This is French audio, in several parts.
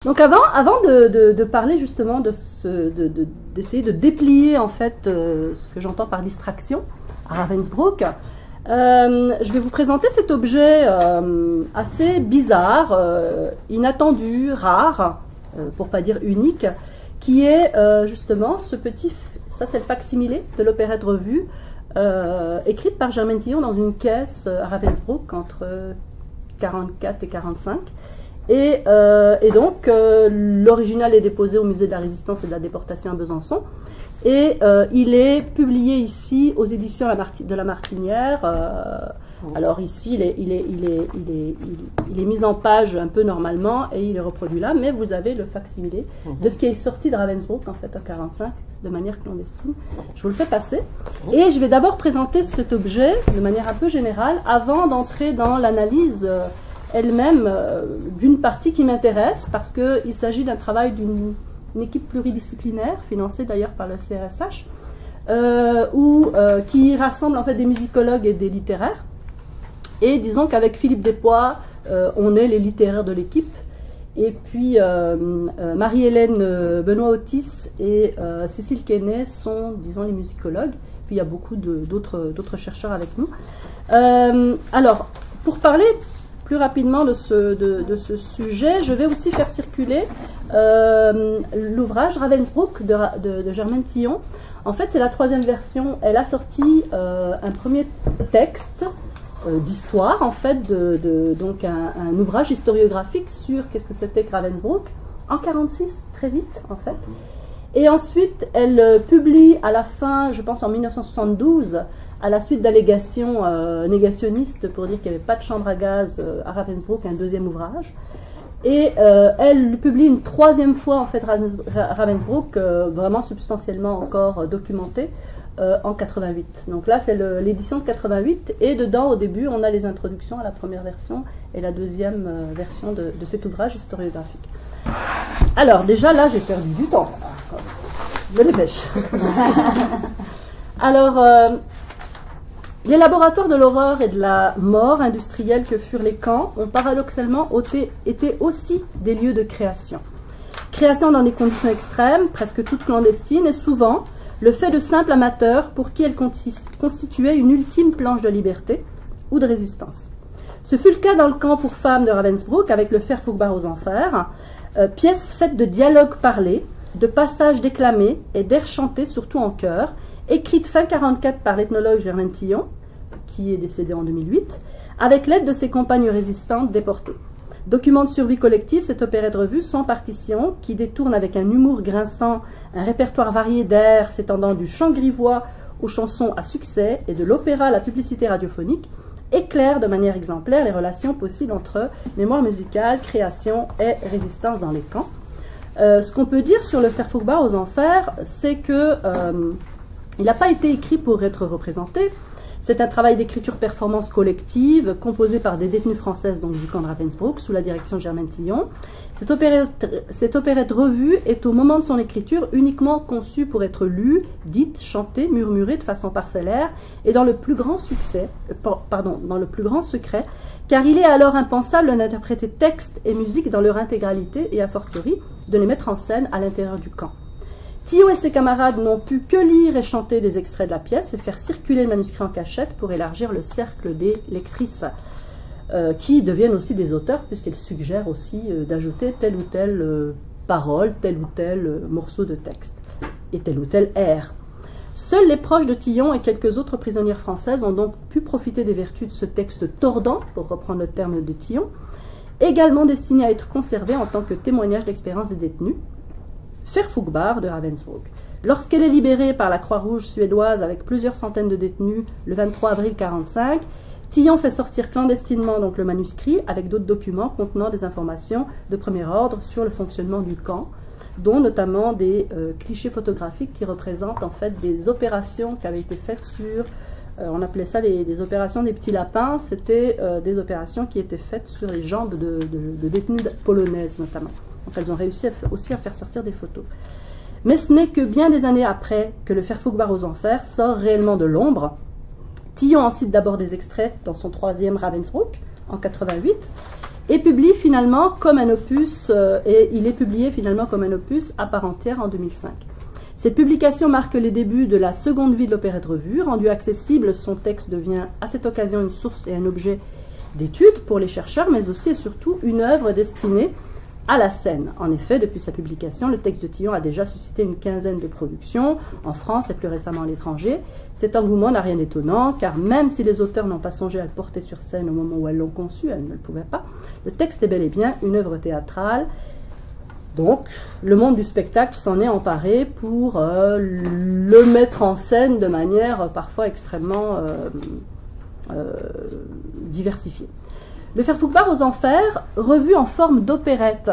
Donc avant de parler justement d'essayer de déplier en fait ce que j'entends par distraction à Ravensbrück, je vais vous présenter cet objet assez bizarre, inattendu, rare, pour pas dire unique, qui est justement ce petit, ça c'est le facsimilé de l'opérette revue, écrite par Germaine Tillon dans une caisse à Ravensbrück entre 44 et 45. Et donc, l'original est déposé au musée de la Résistance et de la Déportation à Besançon. Et il est publié ici aux éditions de la Martinière. Alors ici, il est mis en page un peu normalement et il est reproduit là. Mais vous avez le facsimilé de ce qui est sorti de Ravensbrück en fait en 1945 de manière clandestine. Je vous le fais passer. Et je vais d'abord présenter cet objet de manière un peu générale avant d'entrer dans l'analyse elle-même d'une partie qui m'intéresse parce qu'il s'agit d'un travail d'une équipe pluridisciplinaire financée d'ailleurs par le CRSH qui rassemble en fait des musicologues et des littéraires, et disons qu'avec Philippe Despois on est les littéraires de l'équipe, et puis Marie-Hélène Benoît-Otis et Cécile Quesnay sont disons les musicologues, puis il y a beaucoup d'autres chercheurs avec nous. Alors pour parler plus rapidement de ce sujet, je vais aussi faire circuler l'ouvrage Ravensbrück de Germaine Tillon. En fait, c'est la 3e version. Elle a sorti un premier texte d'histoire, en fait, donc un ouvrage historiographique sur qu'est-ce que c'était que Ravensbrück, en 1946, très vite, en fait. Et ensuite, elle publie à la fin, je pense en 1972, à la suite d'allégations négationnistes pour dire qu'il n'y avait pas de chambre à gaz à Ravensbrück, un 2e ouvrage. Et elle publie une 3e fois en fait Ravensbrück, vraiment substantiellement encore documenté, en 88. Donc là c'est l'édition de 88, et dedans au début on a les introductions à la première version et la 2e version de cet ouvrage historiographique. Alors déjà là j'ai perdu du temps, je me dépêche. Alors les laboratoires de l'horreur et de la mort industrielle que furent les camps ont paradoxalement été aussi des lieux de création. Création dans des conditions extrêmes, presque toutes clandestines, et souvent le fait de simples amateurs pour qui elles constituaient une ultime planche de liberté ou de résistance. Ce fut le cas dans le camp pour femmes de Ravensbrück avec le Verfügbar aux Enfers, pièce faite de dialogues parlés, de passages déclamés et d'airs chantés surtout en chœur, écrite fin 1944 par l'ethnologue Germaine Tillon, qui est décédée en 2008, avec l'aide de ses compagnes résistantes déportées. Document de survie collective, cette opérette revue sans partition, qui détourne avec un humour grinçant un répertoire varié d'airs s'étendant du chant grivois aux chansons à succès et de l'opéra à la publicité radiophonique, éclaire de manière exemplaire les relations possibles entre mémoire musicale, création et résistance dans les camps. Ce qu'on peut dire sur le Verfügbar aux Enfers, c'est que il n'a pas été écrit pour être représenté. C'est un travail d'écriture-performance collective composé par des détenues françaises donc du camp de Ravensbrück sous la direction de Germaine Tillon. Cette opérette revue est au moment de son écriture uniquement conçue pour être lue, dite, chantée, murmurée de façon parcellaire et dans le plus grand secret, car il est alors impensable d'interpréter texte et musique dans leur intégralité et a fortiori de les mettre en scène à l'intérieur du camp. Tillon et ses camarades n'ont pu que lire et chanter des extraits de la pièce et faire circuler le manuscrit en cachette pour élargir le cercle des lectrices, qui deviennent aussi des auteurs puisqu'elles suggèrent aussi d'ajouter telle ou telle parole, tel ou tel morceau de texte et tel ou tel air. Seuls les proches de Tillon et quelques autres prisonnières françaises ont donc pu profiter des vertus de ce texte tordant, pour reprendre le terme de Tillon, également destiné à être conservé en tant que témoignage d'expérience des détenus. Verfügbar de Ravensbrück. Lorsqu'elle est libérée par la Croix-Rouge suédoise avec plusieurs centaines de détenus le 23 avril 1945, Tillon fait sortir clandestinement donc le manuscrit avec d'autres documents contenant des informations de premier ordre sur le fonctionnement du camp, dont notamment des clichés photographiques qui représentent en fait des opérations qui avaient été faites sur, on appelait ça des opérations des petits lapins, c'était des opérations qui étaient faites sur les jambes de détenues polonaises notamment. Donc elles ont réussi aussi à faire sortir des photos. Mais ce n'est que bien des années après que le Verfügbar aux Enfers sort réellement de l'ombre. Tillon en cite d'abord des extraits dans son 3e Ravensbrück en 1988, et publie finalement comme un opus, et il est publié finalement comme un opus à part entière en 2005. Cette publication marque les débuts de la seconde vie de l'opérette revue. Rendu accessible, son texte devient à cette occasion une source et un objet d'étude pour les chercheurs, mais aussi et surtout une œuvre destinée à la scène. En effet, depuis sa publication, le texte de Tillon a déjà suscité une quinzaine de productions, en France et plus récemment à l'étranger. Cet engouement n'a rien d'étonnant, car même si les auteurs n'ont pas songé à le porter sur scène au moment où elles l'ont conçu, elles ne le pouvaient pas, le texte est bel et bien une œuvre théâtrale. Donc, le monde du spectacle s'en est emparé pour le mettre en scène de manière parfois extrêmement diversifiée. Le Faire Fouque-Barre aux Enfers, revu en forme d'opérette,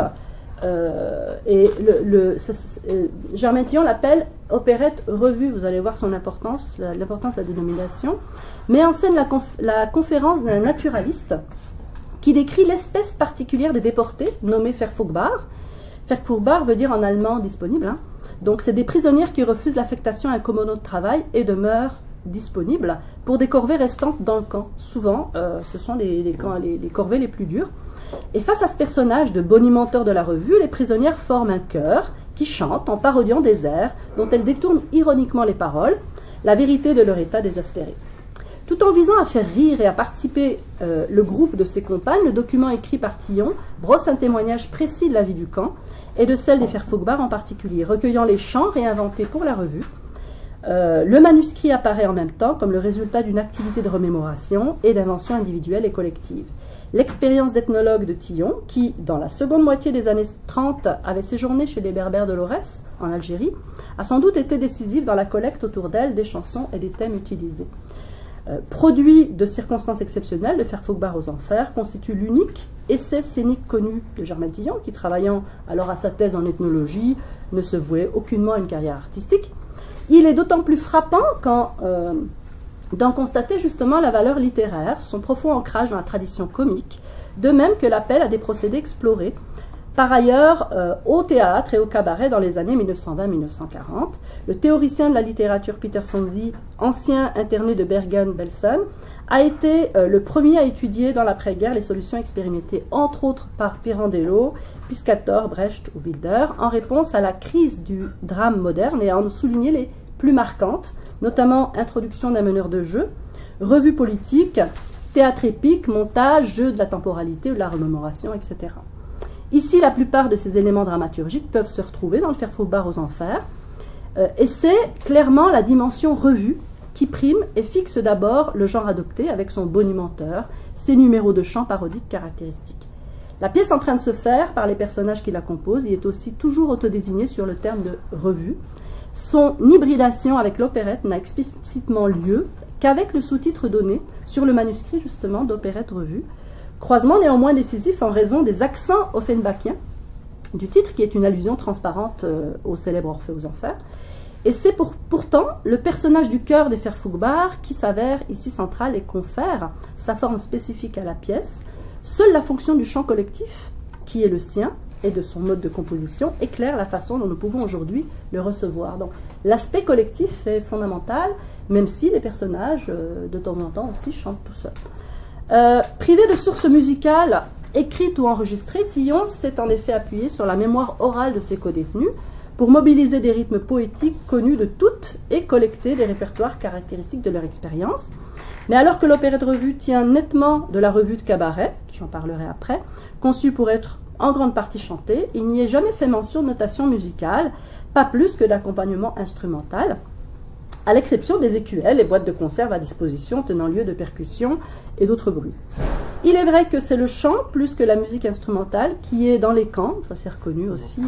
Germaine Tillon l'appelle opérette revue, vous allez voir son importance, l'importance de la dénomination, met en scène la conférence d'un naturaliste qui décrit l'espèce particulière des déportés, nommée Faire Fouque-Barre. Faire Fouque-Barre veut dire en allemand disponible, hein. Donc c'est des prisonnières qui refusent l'affectation à un commandant de travail et demeurent disponibles pour des corvées restantes dans le camp. Souvent, ce sont les corvées les plus dures. Et face à ce personnage de bonimenteur de la revue, les prisonnières forment un chœur qui chante en parodiant des airs dont elles détournent ironiquement les paroles, la vérité de leur état désespéré. Tout en visant à faire rire et à participer le groupe de ses compagnes, le document écrit par Tillon brosse un témoignage précis de la vie du camp et de celle des Faire Fouque-Barre en particulier, recueillant les chants réinventés pour la revue. Le manuscrit apparaît en même temps comme le résultat d'une activité de remémoration et d'invention individuelle et collective. L'expérience d'ethnologue de Tillon, qui, dans la seconde moitié des années 30, avait séjourné chez les Berbères de Lorès, en Algérie, a sans doute été décisive dans la collecte autour d'elle des chansons et des thèmes utilisés. Produit de circonstances exceptionnelles, le Faire Fouque-Barre aux Enfers constitue l'unique essai scénique connu de Germaine Tillon, qui, travaillant alors à sa thèse en ethnologie, ne se vouait aucunement à une carrière artistique. Il est d'autant plus frappant d'en constater justement la valeur littéraire, son profond ancrage dans la tradition comique, de même que l'appel à des procédés explorés, par ailleurs au théâtre et au cabaret dans les années 1920-1940. Le théoricien de la littérature Peter Sonzi, ancien interné de Bergen-Belsen, a été le premier à étudier dans l'après-guerre les solutions expérimentées entre autres par Pirandello, Piscator, Brecht ou Wilder, en réponse à la crise du drame moderne et à en souligner les plus marquantes, notamment introduction d'un meneur de jeu, revue politique, théâtre épique, montage, jeu de la temporalité ou de la remémoration, etc. Ici, la plupart de ces éléments dramaturgiques peuvent se retrouver dans le Faire Fouque-Barre aux Enfers, et c'est clairement la dimension revue qui prime et fixe d'abord le genre adopté avec son bonimenteur, ses numéros de chant parodiques caractéristiques. La pièce en train de se faire par les personnages qui la composent y est aussi toujours autodésignée sur le terme de revue. Son hybridation avec l'opérette n'a explicitement lieu qu'avec le sous-titre donné sur le manuscrit justement d'opérette revue. Croisement néanmoins décisif en raison des accents offenbachiens du titre qui est une allusion transparente au célèbre Orphée aux Enfers. Et c'est pourtant le personnage du chœur des Faire Fouque-Barre qui s'avère ici central et confère sa forme spécifique à la pièce. Seule la fonction du chant collectif, qui est le sien, et de son mode de composition, éclaire la façon dont nous pouvons aujourd'hui le recevoir. Donc l'aspect collectif est fondamental, même si les personnages, de temps en temps aussi, chantent tout seuls. Privé de sources musicales écrites ou enregistrées, Tillon s'est en effet appuyé sur la mémoire orale de ses codétenus pour mobiliser des rythmes poétiques connus de toutes et collecter des répertoires caractéristiques de leur expérience. Mais alors que l'opérette revue tient nettement de la revue de cabaret, j'en parlerai après, conçue pour être en grande partie chantée, il n'y est jamais fait mention de notation musicale, pas plus que d'accompagnement instrumental, à l'exception des écuelles et boîtes de conserve à disposition tenant lieu de percussions et d'autres bruits. Il est vrai que c'est le chant, plus que la musique instrumentale, qui est dans les camps, ça c'est reconnu aussi,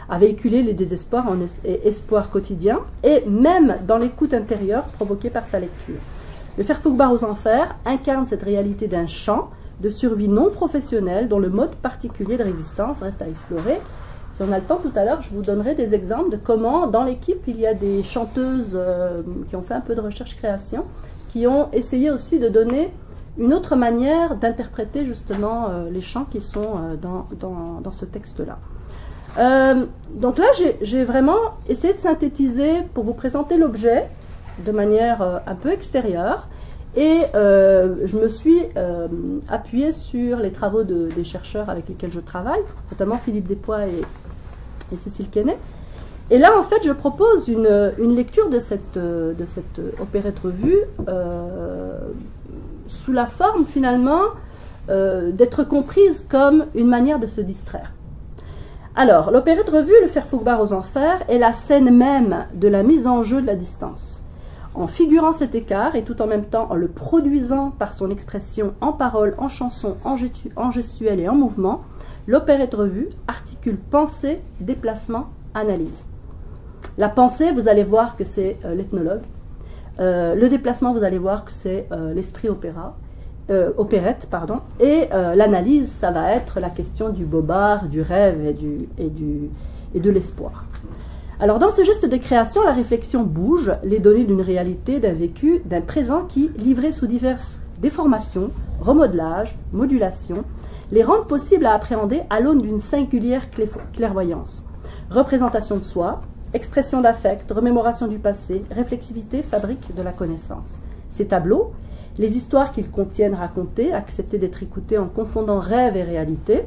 à véhiculer les désespoirs et espoirs quotidiens, et même dans l'écoute intérieure provoquée par sa lecture. Le Faire Fouque-Barre aux Enfers incarne cette réalité d'un chant de survie non professionnelle dont le mode particulier de résistance reste à explorer. Si on a le temps tout à l'heure, je vous donnerai des exemples de comment dans l'équipe il y a des chanteuses qui ont fait un peu de recherche-création, qui ont essayé aussi de donner une autre manière d'interpréter justement les chants qui sont dans ce texte-là. Donc là, j'ai vraiment essayé de synthétiser pour vous présenter l'objet de manière un peu extérieure Et je me suis appuyée sur les travaux des chercheurs avec lesquels je travaille, notamment Philippe Despois et Cécile Quesnay. Et là, en fait, je propose une lecture de cette opérette revue sous la forme, finalement, d'être comprise comme une manière de se distraire. Alors, l'opérette revue, le Verfügbar aux Enfers, est la scène même de la mise en jeu de la distance. En figurant cet écart et tout en même temps en le produisant par son expression en paroles, en chansons, en gestuelle et en mouvement, l'opérette revue articule pensée, déplacement, analyse. La pensée, vous allez voir que c'est l'ethnologue. Le déplacement, vous allez voir que c'est l'esprit opérette. Et l'analyse, ça va être la question du bobard, du rêve et de l'espoir. Alors, dans ce geste de création, la réflexion bouge les données d'une réalité, d'un vécu, d'un présent qui, livré sous diverses déformations, remodelages, modulations, les rendent possibles à appréhender à l'aune d'une singulière clairvoyance. Représentation de soi, expression d'affect, remémoration du passé, réflexivité fabrique de la connaissance. Ces tableaux, les histoires qu'ils contiennent racontées, acceptées d'être écoutées en confondant rêve et réalité,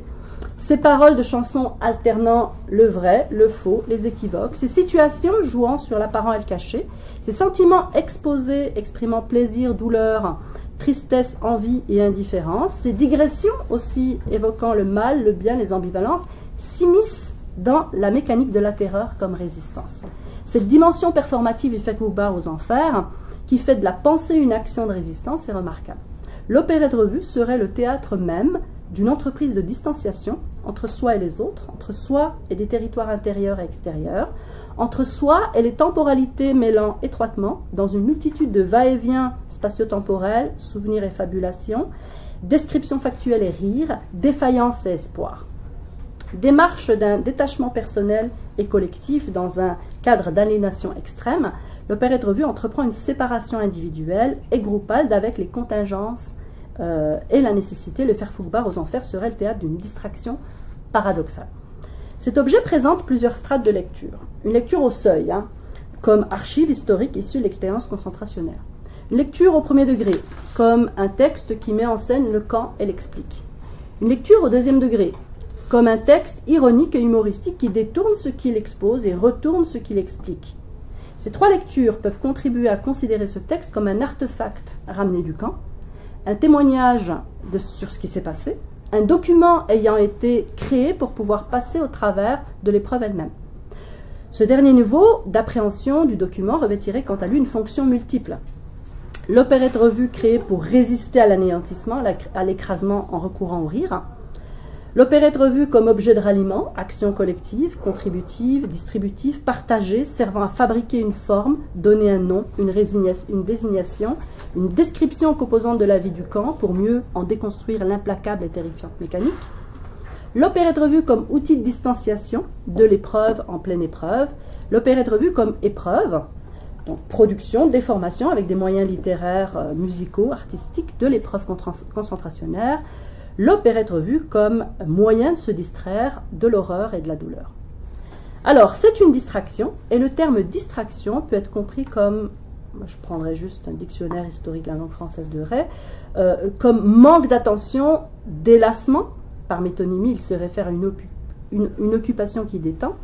ces paroles de chansons alternant le vrai, le faux, les équivoques, ces situations jouant sur l'apparent et le caché, ces sentiments exposés exprimant plaisir, douleur, tristesse, envie et indifférence, ces digressions aussi évoquant le mal, le bien, les ambivalences, s'immiscent dans la mécanique de la terreur comme résistance. Cette dimension performative du Verfügbar aux Enfers, qui fait de la pensée une action de résistance, est remarquable. L'opérette revue serait le théâtre même d'une entreprise de distanciation entre soi et les autres, entre soi et des territoires intérieurs et extérieurs, entre soi et les temporalités mêlant étroitement, dans une multitude de va-et-vient spatio-temporels, souvenirs et fabulations, descriptions factuelles et rires, défaillance et espoir. Démarche d'un détachement personnel et collectif dans un cadre d'aliénation extrême, l'opérette revue entreprend une séparation individuelle et groupale d'avec les contingences et la nécessité. Le Verfügbar aux Enfers serait le théâtre d'une distraction paradoxale. Cet objet présente plusieurs strates de lecture. Une lecture au seuil, comme archive historique issue de l'expérience concentrationnaire. Une lecture au premier degré, comme un texte qui met en scène le camp et l'explique. Une lecture au deuxième degré, comme un texte ironique et humoristique qui détourne ce qu'il expose et retourne ce qu'il explique. Ces trois lectures peuvent contribuer à considérer ce texte comme un artefact ramené du camp, un témoignage sur ce qui s'est passé, un document ayant été créé pour pouvoir passer au travers de l'épreuve elle-même. Ce dernier niveau d'appréhension du document revêtirait quant à lui une fonction multiple. L'opérette revue créée pour résister à l'anéantissement, à l'écrasement en recourant au rire. L'opérette revue comme objet de ralliement, action collective, contributive, distributive, partagée, servant à fabriquer une forme, donner un nom, une désignation, une description composante de la vie du camp pour mieux en déconstruire l'implacable et terrifiante mécanique. L'opérette revue comme outil de distanciation de l'épreuve en pleine épreuve. L'opérette revue comme épreuve, donc production, déformation avec des moyens littéraires, musicaux, artistiques de l'épreuve concentrationnaire. L'opérette revue comme moyen de se distraire de l'horreur et de la douleur. Alors, c'est une distraction, et le terme distraction peut être compris comme, je prendrai juste un dictionnaire historique de la langue française de Ray, comme manque d'attention, délassement, par métonymie, il se réfère à une occupation qui détend.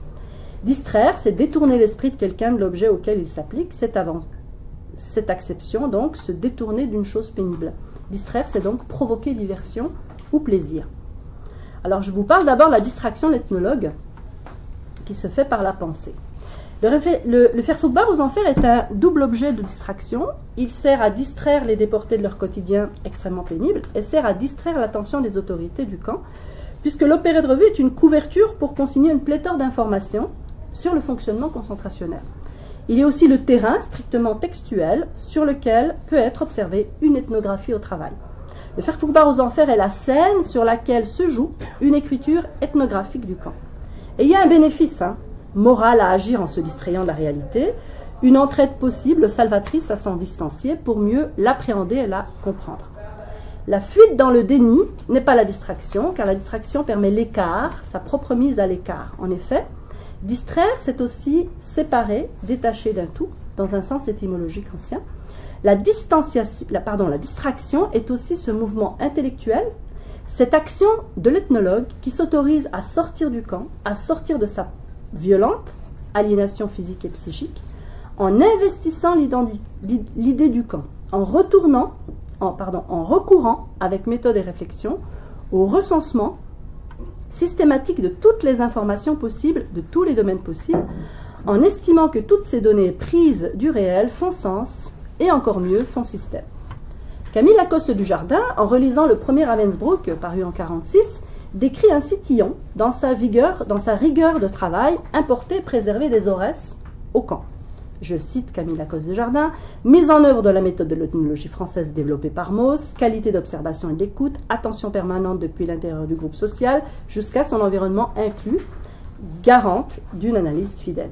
Distraire, c'est détourner l'esprit de quelqu'un de l'objet auquel il s'applique, c'est avant cette acception, donc, se détourner d'une chose pénible. Distraire, c'est donc provoquer diversion ou plaisir. Alors, je vous parle d'abord de la distraction de l'ethnologue, qui se fait par la pensée. Le Verfügbar aux Enfers est un double objet de distraction. Il sert à distraire les déportés de leur quotidien extrêmement pénible et sert à distraire l'attention des autorités du camp, puisque l'opérette revue est une couverture pour consigner une pléthore d'informations sur le fonctionnement concentrationnaire. Il y a aussi le terrain strictement textuel sur lequel peut être observée une ethnographie au travail. Le Verfügbar aux Enfers est la scène sur laquelle se joue une écriture ethnographique du camp. Et il y a un bénéfice moral à agir en se distrayant de la réalité, une entraide possible, salvatrice à s'en distancier pour mieux l'appréhender et la comprendre. La fuite dans le déni n'est pas la distraction, car la distraction permet l'écart, sa propre mise à l'écart. En effet, distraire, c'est aussi séparer, détacher d'un tout, dans un sens étymologique ancien. La distraction est aussi ce mouvement intellectuel, cette action de l'ethnologue qui s'autorise à sortir du camp, à sortir de sa violente aliénation physique et psychique, en investissant l'idée du camp, en recourant avec méthode et réflexion au recensement systématique de toutes les informations possibles, de tous les domaines possibles, en estimant que toutes ces données prises du réel font sens et encore mieux font système. Camille Lacoste du Jardin, en relisant le premier Ravensbrück paru en 1946, décrit ainsi Tillon dans sa rigueur de travail, importer et préserver des Aurès au camp. Je cite Camille Lacoste du Jardin, mise en œuvre de la méthode de l'ethnologie française développée par Mauss, qualité d'observation et d'écoute, attention permanente depuis l'intérieur du groupe social jusqu'à son environnement inclus, garante d'une analyse fidèle.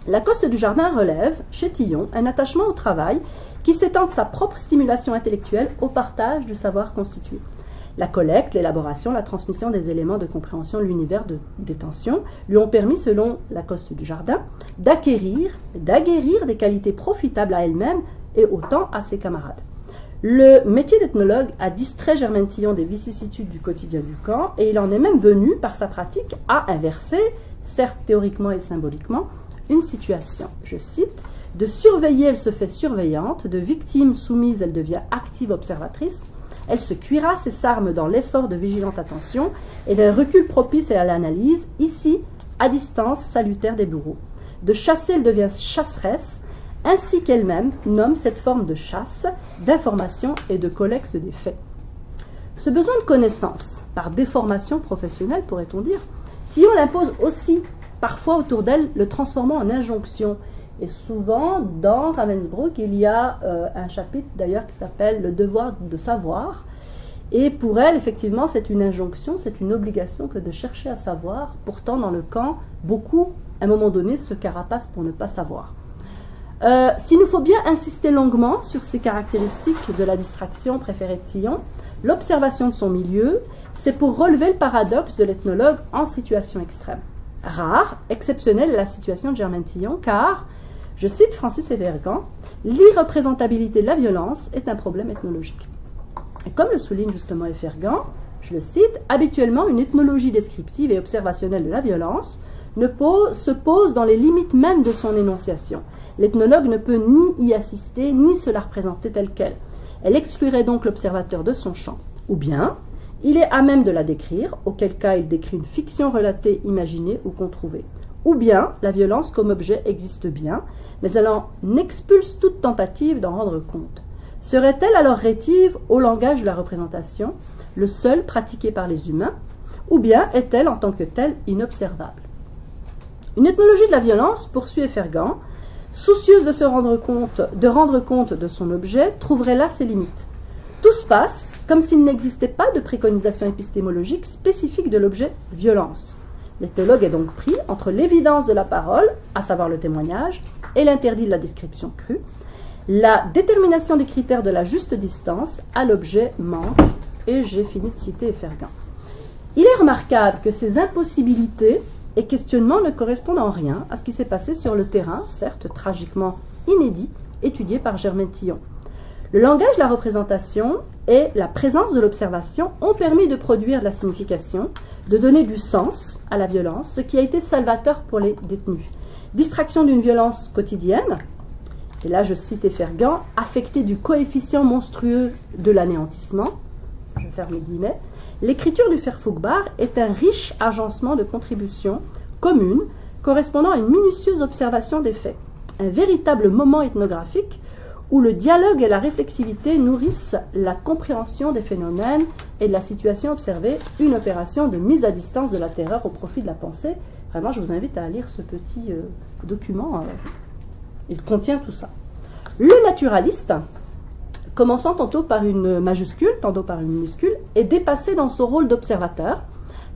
Lacoste du Jardin relève, chez Tillon, un attachement au travail qui s'étend de sa propre stimulation intellectuelle au partage du savoir constitué. La collecte, l'élaboration, la transmission des éléments de compréhension de l'univers de détention lui ont permis, selon Lacoste du Jardin, d'aguerrir des qualités profitables à elle-même et autant à ses camarades. Le métier d'ethnologue a distrait Germaine Tillon des vicissitudes du quotidien du camp et il en est même venu, par sa pratique, à inverser, certes théoriquement et symboliquement, une situation, je cite, de surveiller, elle se fait surveillante, de victime soumise, elle devient active observatrice, elle se cuirasse et s'arme dans l'effort de vigilante attention et d'un recul propice à l'analyse, ici, à distance salutaire des bourreaux. De chasser, elle devient chasseresse, ainsi qu'elle-même nomme cette forme de chasse, d'information et de collecte des faits. Ce besoin de connaissance, par déformation professionnelle, pourrait-on dire, Tillon l'impose aussi, parfois autour d'elle, le transformant en injonction. Et souvent, dans Ravensbrück, il y a un chapitre d'ailleurs qui s'appelle « Le devoir de savoir ». Et pour elle, effectivement, c'est une injonction, c'est une obligation que de chercher à savoir. Pourtant, dans le camp, beaucoup, à un moment donné, se carapacent pour ne pas savoir. S'il nous faut bien insister longuement sur ces caractéristiques de la distraction préférée de Tillon, l'observation de son milieu, c'est pour relever le paradoxe de l'ethnologue en situation extrême. Rare, exceptionnelle est la situation de Germaine Tillon, car, je cite Francis Effergan, l'irreprésentabilité de la violence est un problème ethnologique. Et comme le souligne justement Effergan, je le cite, habituellement une ethnologie descriptive et observationnelle de la violence se pose dans les limites même de son énonciation. L'ethnologue ne peut ni y assister, ni se la représenter telle qu'elle. Elle exclurait donc l'observateur de son champ. Ou bien, il est à même de la décrire, auquel cas il décrit une fiction relatée, imaginée ou controuvée. Ou bien, la violence comme objet existe bien, mais elle en expulse toute tentative d'en rendre compte. Serait-elle alors rétive au langage de la représentation, le seul pratiqué par les humains, ou bien est-elle en tant que telle inobservable? Une ethnologie de la violence, poursuit Effergan, soucieuse de rendre compte de son objet, trouverait là ses limites. Tout se passe comme s'il n'existait pas de préconisation épistémologique spécifique de l'objet violence. L'ethnologue est donc pris entre l'évidence de la parole, à savoir le témoignage, et l'interdit de la description crue. La détermination des critères de la juste distance à l'objet manque, et j'ai fini de citer Effergan. Il est remarquable que ces impossibilités et questionnements ne correspondent en rien à ce qui s'est passé sur le terrain, certes tragiquement inédit, étudié par Germaine Tillon. Le langage de la représentation et la présence de l'observation ont permis de produire de la signification, de donner du sens à la violence, ce qui a été salvateur pour les détenus. Distraction d'une violence quotidienne, et là je cite Effergan, affectée du coefficient monstrueux de l'anéantissement, je ferme les guillemets, l'écriture du Verfügbar est un riche agencement de contributions communes correspondant à une minutieuse observation des faits, un véritable moment ethnographique où le dialogue et la réflexivité nourrissent la compréhension des phénomènes et de la situation observée, une opération de mise à distance de la terreur au profit de la pensée. Vraiment, je vous invite à lire ce petit document, il contient tout ça. Le naturaliste, commençant tantôt par une majuscule, tantôt par une minuscule, est dépassé dans son rôle d'observateur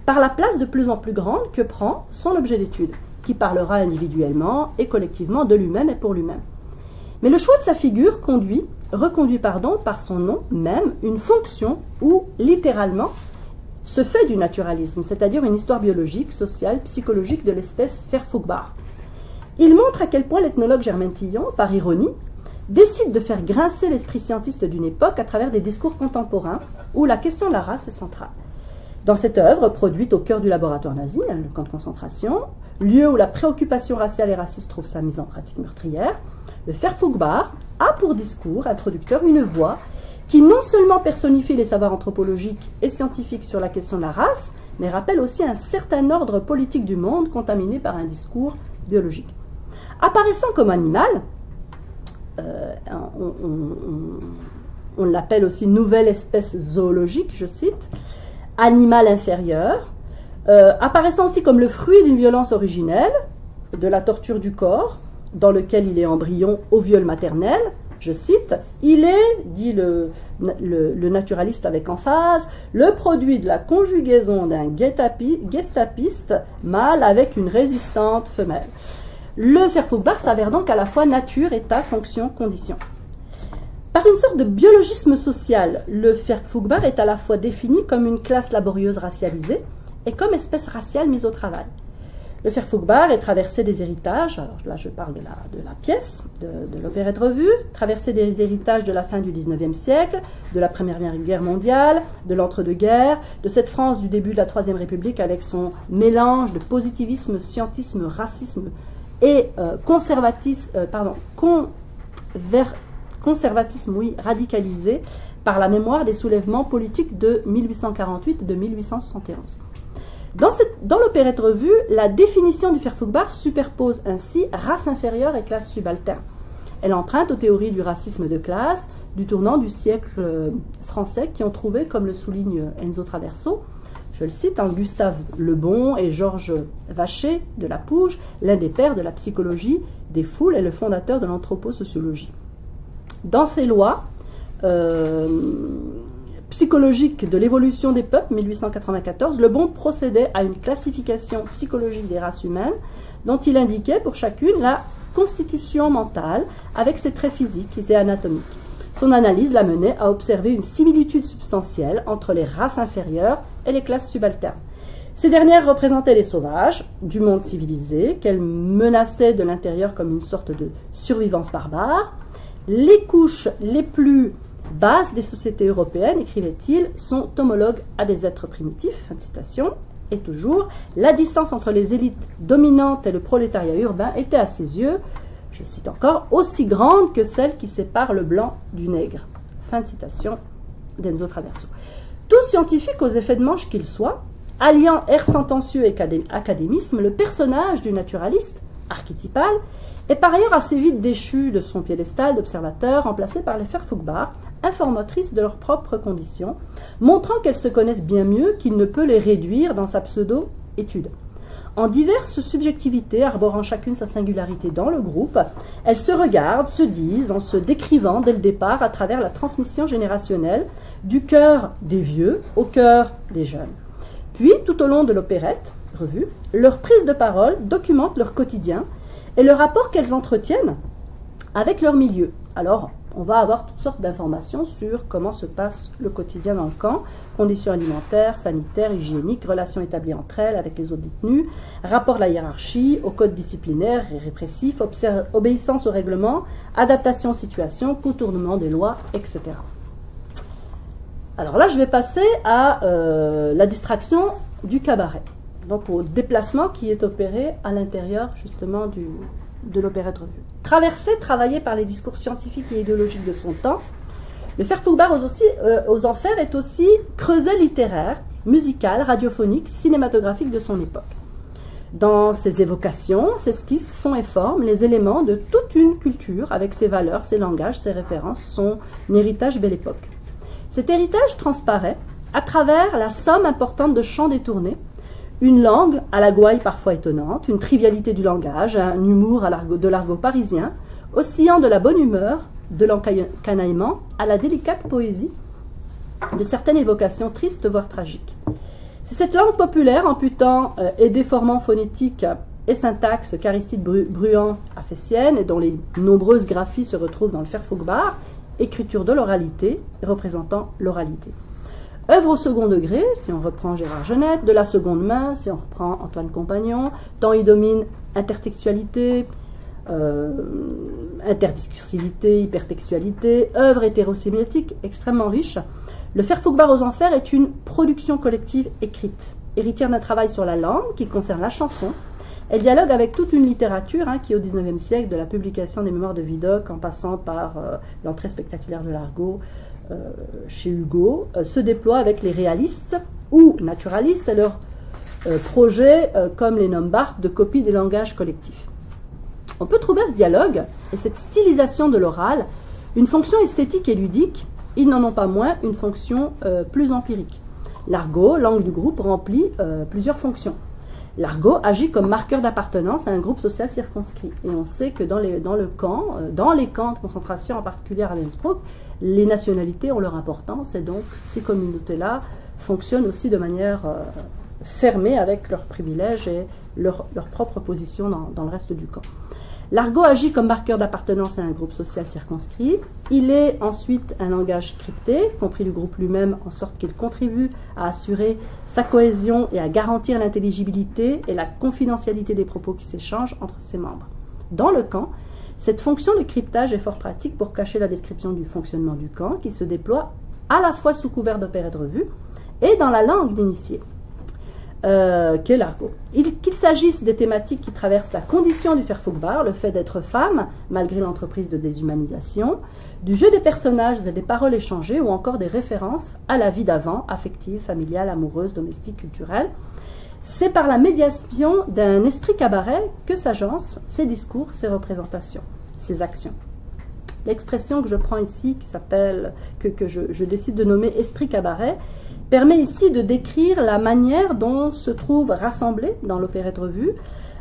par la place de plus en plus grande que prend son objet d'étude, qui parlera individuellement et collectivement de lui-même et pour lui-même. Mais le choix de sa figure reconduit par son nom même une fonction où, littéralement, se fait du naturalisme, c'est-à-dire une histoire biologique, sociale, psychologique de l'espèce Verfügbar. Il montre à quel point l'ethnologue Germaine Tillon, par ironie, décide de faire grincer l'esprit scientiste d'une époque à travers des discours contemporains où la question de la race est centrale. Dans cette œuvre, produite au cœur du laboratoire nazi, le camp de concentration, lieu où la préoccupation raciale et raciste trouve sa mise en pratique meurtrière, le Verfügbar a pour discours introducteur une voix qui non seulement personnifie les savoirs anthropologiques et scientifiques sur la question de la race, mais rappelle aussi un certain ordre politique du monde contaminé par un discours biologique. Apparaissant comme animal, on l'appelle aussi nouvelle espèce zoologique, je cite, animal inférieur, apparaissant aussi comme le fruit d'une violence originelle, de la torture du corps, dans lequel il est embryon au viol maternel, je cite, il est, dit le naturaliste avec emphase, le produit de la conjugaison d'un gestapiste mâle avec une résistante femelle. Le Verfügbar s'avère donc à la fois nature, état, fonction, condition. Par une sorte de biologisme social, le Verfügbar est à la fois défini comme une classe laborieuse racialisée et comme espèce raciale mise au travail. Le Verfügbar est traversé des héritages, alors là je parle de la pièce, de l'opérette revue, traversé des héritages de la fin du XIXe siècle, de la Première Guerre mondiale, de l'entre-deux-guerres, de cette France du début de la Troisième République avec son mélange de positivisme, scientisme, racisme et conservatisme, oui, radicalisé par la mémoire des soulèvements politiques de 1848 et de 1871. Dans l'opérette revue, la définition du Verfügbar superpose ainsi race inférieure et classe subalterne. Elle emprunte aux théories du racisme de classe du tournant du siècle français qui ont trouvé, comme le souligne Enzo Traverso, je le cite, Gustave Le Bon et Georges Vacher de la Pouge, l'un des pères de la psychologie des foules et le fondateur de l'anthroposociologie. Dans ses lois psychologiques de l'évolution des peuples, 1894, Le Bon procédait à une classification psychologique des races humaines dont il indiquait pour chacune la constitution mentale avec ses traits physiques et anatomiques. Son analyse l'a mené à observer une similitude substantielle entre les races inférieures et les classes subalternes. Ces dernières représentaient les sauvages du monde civilisé, qu'elles menaçaient de l'intérieur comme une sorte de survivance barbare. Les couches les plus basses des sociétés européennes, écrivait-il, sont homologues à des êtres primitifs. Fin de citation. Et toujours, la distance entre les élites dominantes et le prolétariat urbain était à ses yeux, je cite encore, aussi grande que celle qui sépare le blanc du nègre. Fin de citation d'Enzo Traverso. Tout scientifique aux effets de manche qu'il soit, alliant air sentencieux et académisme, le personnage du naturaliste, archétypal, est par ailleurs assez vite déchu de son piédestal d'observateur, remplacé par les Verfügbar, informatrices de leurs propres conditions, montrant qu'elles se connaissent bien mieux qu'il ne peut les réduire dans sa pseudo-étude. En diverses subjectivités, arborant chacune sa singularité dans le groupe, elles se regardent, se disent, en se décrivant dès le départ à travers la transmission générationnelle du cœur des vieux au cœur des jeunes. Puis, tout au long de l'opérette revue, leur prise de parole documente leur quotidien et le rapport qu'elles entretiennent avec leur milieu. Alors, on va avoir toutes sortes d'informations sur comment se passe le quotidien dans le camp, conditions alimentaires, sanitaires, hygiéniques, relations établies entre elles avec les autres détenus, rapport de la hiérarchie, au code disciplinaire et répressif, obéissance aux règlements, adaptation aux situations, contournement des lois, etc. Alors là, je vais passer à la distraction du cabaret, donc au déplacement qui est opéré à l'intérieur justement de l'opérette revue. Traversé, travaillé par les discours scientifiques et idéologiques de son temps, le Verfügbar aux enfers est aussi creuset littéraire, musical, radiophonique, cinématographique de son époque. Dans ses évocations, ses esquisses font et forment les éléments de toute une culture avec ses valeurs, ses langages, ses références, son héritage belle époque. Cet héritage transparaît à travers la somme importante de chants détournés, une langue à la gouaille parfois étonnante, une trivialité du langage, un humour de l'argot parisien, oscillant de la bonne humeur, de l'encanaillement à la délicate poésie de certaines évocations tristes voire tragiques. C'est cette langue populaire amputant et déformant phonétique et syntaxe qu'Aristide Bruand a fait sienne et dont les nombreuses graphies se retrouvent dans le Verfügbar, écriture de l'oralité représentant l'oralité. Œuvre au second degré, si on reprend Gérard Genette, de la seconde main, si on reprend Antoine Compagnon, tant il domine intertextualité, interdiscursivité, hypertextualité, œuvre hétérosémiotique extrêmement riche. Le Faire Fouque-Barre aux Enfers est une production collective écrite, héritière d'un travail sur la langue qui concerne la chanson. Elle dialogue avec toute une littérature qui, au XIXe siècle, de la publication des Mémoires de Vidocq en passant par l'entrée spectaculaire de l'Argot chez Hugo, se déploie avec les réalistes ou naturalistes et leurs projets, comme les nomme Barthes, de copie des langages collectifs. On peut trouver à ce dialogue et cette stylisation de l'oral une fonction esthétique et ludique. Ils n'en ont pas moins une fonction plus empirique. L'argot, langue du groupe, remplit plusieurs fonctions. L'argot agit comme marqueur d'appartenance à un groupe social circonscrit. Et on sait que dans les camps de concentration, en particulier à Ravensbrück, les nationalités ont leur importance et donc ces communautés-là fonctionnent aussi de manière fermée avec leurs privilèges et leur propre position dans le reste du camp. L'argot agit comme marqueur d'appartenance à un groupe social circonscrit. Il est ensuite un langage crypté, compris du groupe lui-même, en sorte qu'il contribue à assurer sa cohésion et à garantir l'intelligibilité et la confidentialité des propos qui s'échangent entre ses membres. Dans le camp, cette fonction de cryptage est fort pratique pour cacher la description du fonctionnement du camp, qui se déploie à la fois sous couvert d'opérette revue et dans la langue d'initié. Qu'est l'argot. Qu'il s'agisse des thématiques qui traversent la condition du Faire Fouque-Barre, le fait d'être femme, malgré l'entreprise de déshumanisation, du jeu des personnages et des paroles échangées, ou encore des références à la vie d'avant, affective, familiale, amoureuse, domestique, culturelle, c'est par la médiation d'un esprit cabaret que s'agencent ces discours, ces représentations, ces actions. L'expression que je prends ici, que je décide de nommer esprit cabaret, permet ici de décrire la manière dont se trouvent rassemblées dans l'opérette revue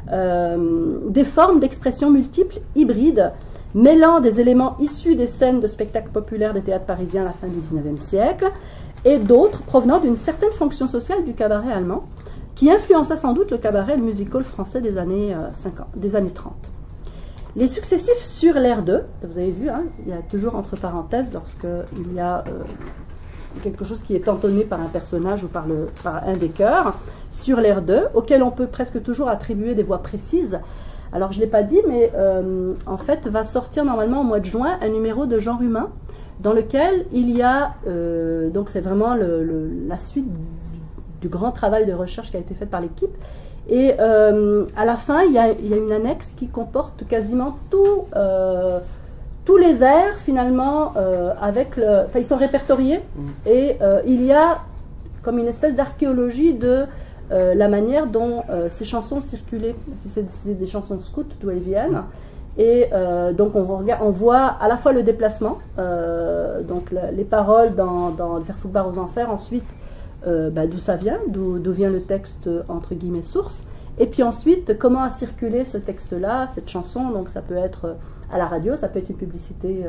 des formes d'expression multiples, hybrides, mêlant des éléments issus des scènes de spectacles populaires des théâtres parisiens à la fin du XIXe siècle et d'autres provenant d'une certaine fonction sociale du cabaret allemand qui influença sans doute le cabaret et le music-hall français des années 30. Les successifs sur l'air 2, vous avez vu, il y a toujours entre parenthèses lorsqu'il y a quelque chose qui est entonné par un personnage ou par un des chœurs, sur l'air 2, auquel on peut presque toujours attribuer des voix précises. Alors je ne l'ai pas dit, mais en fait va sortir normalement au mois de juin un numéro de Genre Humain, dans lequel il y a, donc c'est vraiment la suite du grand travail de recherche qui a été fait par l'équipe, et à la fin il y a une annexe qui comporte quasiment tous les airs finalement ils sont répertoriés et il y a comme une espèce d'archéologie de la manière dont ces chansons circulaient, si c'est des chansons scouts d'où elles viennent, et donc on voit à la fois le déplacement, donc les paroles dans le Faire Fouque-Barre aux Enfers, ensuite d'où ça vient, d'où vient le texte entre guillemets source, et puis ensuite comment a circulé ce texte-là, cette chanson. Donc ça peut être à la radio, ça peut être une publicité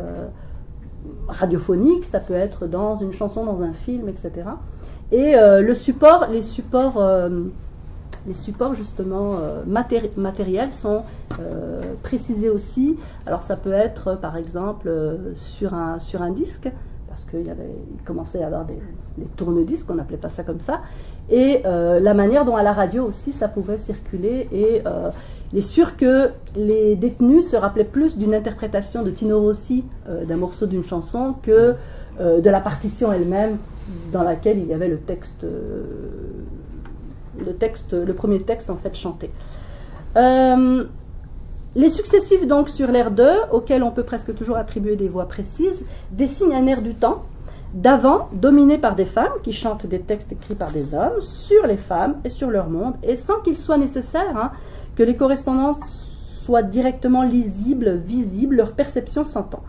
radiophonique, ça peut être dans une chanson, dans un film, etc. Et les supports justement matériels sont précisés aussi. Alors ça peut être par exemple sur un disque, parce qu'il commençait à y avoir des tourne-disques, on n'appelait pas ça comme ça, et la manière dont à la radio aussi ça pouvait circuler, et il est sûr que les détenus se rappelaient plus d'une interprétation de Tino Rossi d'un morceau d'une chanson que de la partition elle-même, dans laquelle il y avait le premier texte en fait chanté. Les successifs donc sur l'air 2, auxquels on peut presque toujours attribuer des voix précises, dessinent un air du temps d'avant dominé par des femmes qui chantent des textes écrits par des hommes sur les femmes et sur leur monde, et sans qu'il soit nécessaire que les correspondances soient directement lisibles, visibles, leur perception s'entend.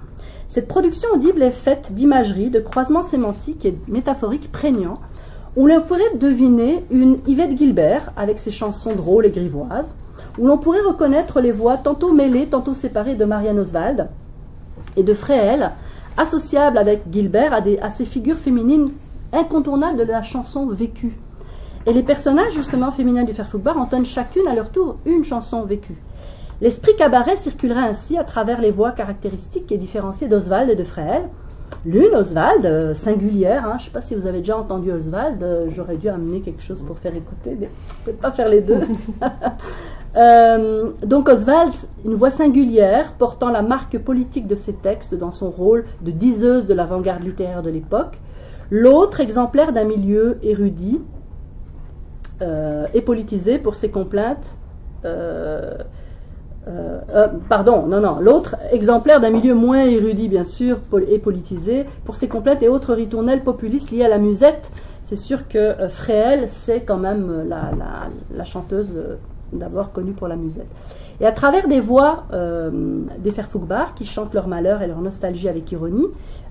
Cette production audible est faite d'imagerie, de croisements sémantiques et métaphoriques prégnants, où l'on pourrait deviner une Yvette Guilbert avec ses chansons drôles et grivoises, où l'on pourrait reconnaître les voix tantôt mêlées, tantôt séparées de Marianne Oswald et de Fréhel, associables avec Guilbert à ces figures féminines incontournables de la chanson vécue. Et les personnages justement féminins du Faire Fouque-Barre entonnent chacune à leur tour une chanson vécue. L'esprit cabaret circulerait ainsi à travers les voix caractéristiques et différenciées d'Oswald et de Fréhel. L'une, Oswald, singulière, je ne sais pas si vous avez déjà entendu Oswald, j'aurais dû amener quelque chose pour faire écouter, mais je ne peux pas faire les deux. Donc Oswald, une voix singulière portant la marque politique de ses textes dans son rôle de diseuse de l'avant-garde littéraire de l'époque. L'autre, exemplaire d'un milieu érudit et politisé pour ses complaintes. L'autre, exemplaire d'un milieu moins érudit, bien sûr, et politisé pour ses complaintes et autres ritournelles populistes liées à la musette. C'est sûr que Fréhel, c'est quand même la chanteuse d'abord connue pour la musette. Et à travers des voix des Verfügbar qui chantent leur malheur et leur nostalgie avec ironie,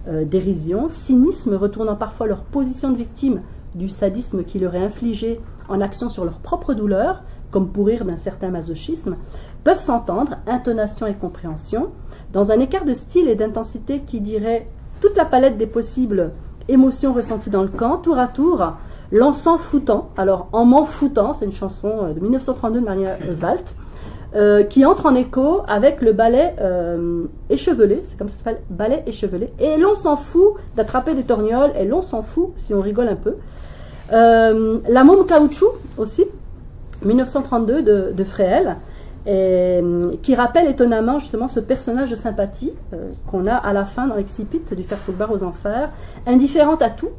dérision, cynisme, retournant parfois leur position de victime du sadisme qui leur est infligé en action sur leur propre douleur, comme pour rire d'un certain masochisme, peuvent s'entendre, intonation et compréhension, dans un écart de style et d'intensité qui dirait toute la palette des possibles émotions ressenties dans le camp, tour à tour, l'encens foutant. Alors, En m'en foutant, c'est une chanson de 1932 de Maria Oswald, qui entre en écho avec le ballet échevelé, c'est comme ça s'appelle, ballet échevelé, et l'on s'en fout d'attraper des torgnoles, et l'on s'en fout si on rigole un peu. La môme caoutchouc aussi, 1932 de Fréhel, qui rappelle étonnamment justement ce personnage de sympathie qu'on a à la fin dans l'excipit du Verfügbar aux enfers, indifférente à tout,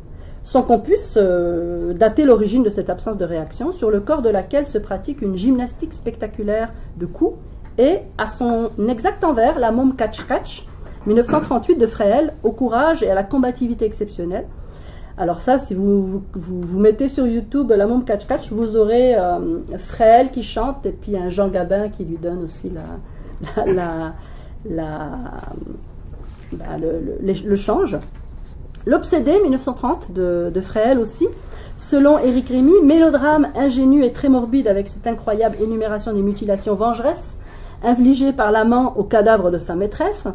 sans qu'on puisse dater l'origine de cette absence de réaction, sur le corps de laquelle se pratique une gymnastique spectaculaire de coups, et à son exact envers, la môme catch-catch, 1938 de Fréhel, au courage et à la combativité exceptionnelle. Alors ça, si vous mettez sur YouTube la môme catch-catch, vous aurez Fréhel qui chante, et puis un Jean Gabin qui lui donne aussi le change. L'Obsédé, 1930, de Fréhel aussi, selon Éric Rémy, mélodrame ingénu et très morbide avec cette incroyable énumération des mutilations vengeresses infligées par l'amant au cadavre de sa maîtresse,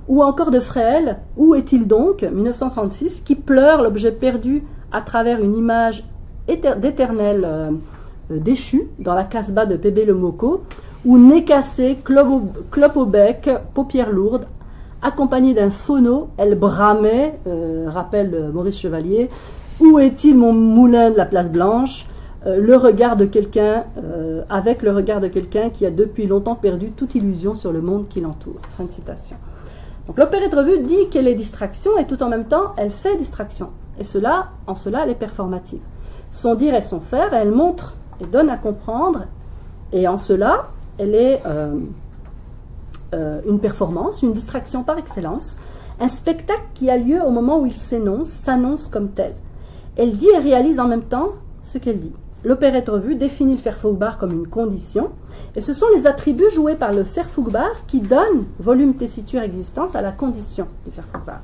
ou encore de Fréhel, Où est-il donc, 1936, qui pleure l'objet perdu à travers une image d'éternel déchu dans la casbah de Pébé le Moko, où nez cassé, clope au bec, paupières lourdes, accompagnée d'un phono, elle bramait, rappelle Maurice Chevalier, où est-il mon moulin de la place Blanche, le regard de quelqu'un, avec le regard de quelqu'un qui a depuis longtemps perdu toute illusion sur le monde qui l'entoure. Fin de citation. Donc l'opérette revue dit qu'elle est distraction et tout en même temps elle fait distraction. Et en cela elle est performative. Son dire et son faire, elle montre et donne à comprendre, et en cela elle est une performance, une distraction par excellence, un spectacle qui a lieu au moment où il s'annonce comme tel. Elle dit et réalise en même temps ce qu'elle dit. L'opérette revue définit le Verfügbar comme une condition, et ce sont les attributs joués par le Verfügbar qui donnent volume, tessiture, existence à la condition du Verfügbar.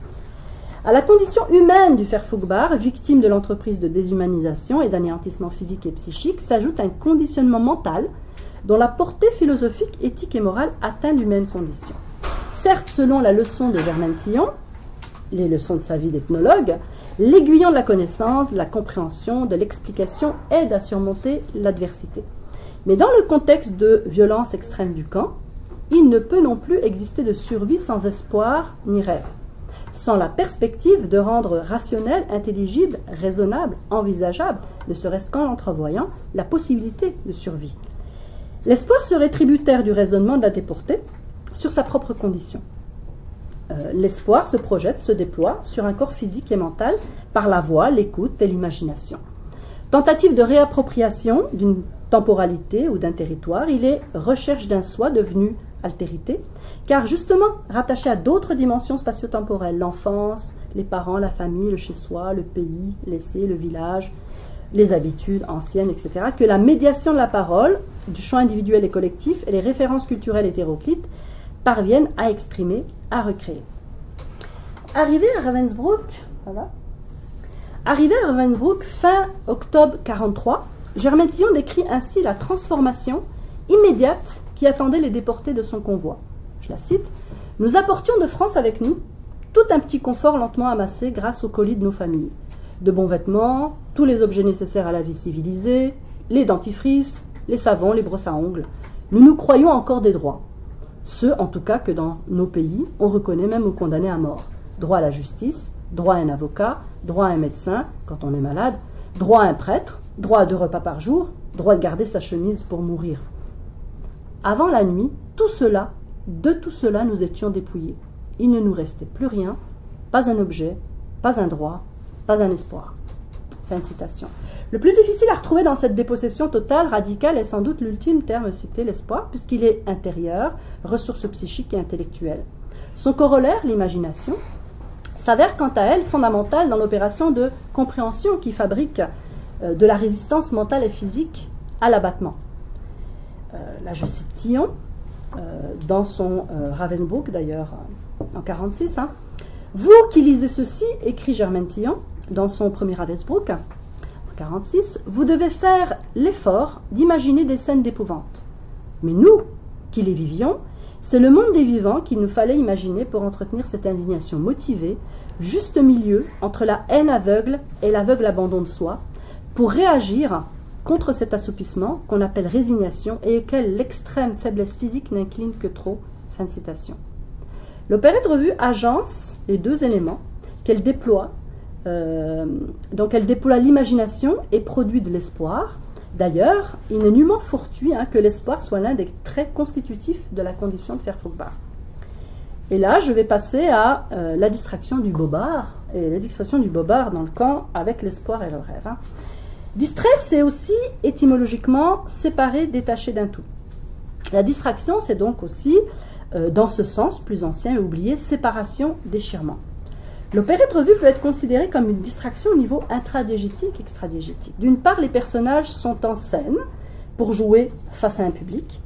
À la condition humaine du Verfügbar, victime de l'entreprise de déshumanisation et d'anéantissement physique et psychique, s'ajoute un conditionnement mental dont la portée philosophique, éthique et morale atteint l'humaine condition. Certes, selon la leçon de Germaine Tillon, les leçons de sa vie d'ethnologue, l'aiguillon de la connaissance, de la compréhension, de l'explication aide à surmonter l'adversité. Mais dans le contexte de violence extrême du camp, il ne peut non plus exister de survie sans espoir ni rêve, sans la perspective de rendre rationnel, intelligible, raisonnable, envisageable, ne serait-ce qu'en l'entrevoyant, la possibilité de survie. L'espoir serait tributaire du raisonnement de la déportée sur sa propre condition. L'espoir se projette, se déploie sur un corps physique et mental par la voix, l'écoute et l'imagination. Tentative de réappropriation d'une temporalité ou d'un territoire, il est recherche d'un soi devenu altérité, car justement rattaché à d'autres dimensions spatio-temporelles, l'enfance, les parents, la famille, le chez-soi, le pays, l'essai, le village, les habitudes anciennes, etc., que la médiation de la parole, du champ individuel et collectif, et les références culturelles hétéroclites parviennent à exprimer, à recréer. Arrivé à Ravensbrück, fin octobre 1943, Germaine Tillon décrit ainsi la transformation immédiate qui attendait les déportés de son convoi. Je la cite. « Nous apportions de France avec nous tout un petit confort lentement amassé grâce au colis de nos familles. De bons vêtements, tous les objets nécessaires à la vie civilisée, les dentifrices, les savons, les brosses à ongles. Nous nous croyons encore des droits. Ceux, en tout cas, que dans nos pays, on reconnaît même aux condamnés à mort. Droit à la justice, droit à un avocat, droit à un médecin quand on est malade, droit à un prêtre, droit à 2 repas par jour, droit de garder sa chemise pour mourir. avant la nuit, de tout cela nous étions dépouillés. Il ne nous restait plus rien, pas un objet, pas un droit, pas un espoir. » Fin de citation. Le plus difficile à retrouver dans cette dépossession totale, radicale, est sans doute l'ultime terme cité, l'espoir, puisqu'il est intérieur, ressource psychique et intellectuelle. Son corollaire, l'imagination, s'avère quant à elle fondamentale dans l'opération de compréhension qui fabrique de la résistance mentale et physique à l'abattement. Là, je cite Tillon, dans son Ravensbrück, d'ailleurs, en 1946. Hein. « Vous qui lisez ceci, écrit Germaine Tillon, dans son premier Ravensbrück, en 1946, vous devez faire l'effort d'imaginer des scènes d'épouvante. Mais nous, qui les vivions, c'est le monde des vivants qu'il nous fallait imaginer pour entretenir cette indignation motivée, juste milieu entre la haine aveugle et l'aveugle abandon de soi, pour réagir contre cet assoupissement qu'on appelle résignation et auquel l'extrême faiblesse physique n'incline que trop. » Fin de citation. L'opérette revue agence les deux éléments qu'elle déploie. Donc elle déploie l'imagination et produit de l'espoir. D'ailleurs, il n'est nullement fortuit que l'espoir soit l'un des traits constitutifs de la condition de Verfügbar. Et là, je vais passer à la distraction du bobard, et la distraction du bobard dans le camp avec l'espoir et le rêve. Hein. Distraire, c'est aussi étymologiquement séparer, détacher d'un tout. La distraction, c'est donc aussi, dans ce sens plus ancien et oublié, séparation, déchirement. L'opérette revue peut être considérée comme une distraction au niveau intradiégétique, extradiégétique. D'une part, les personnages sont en scène pour jouer face à un public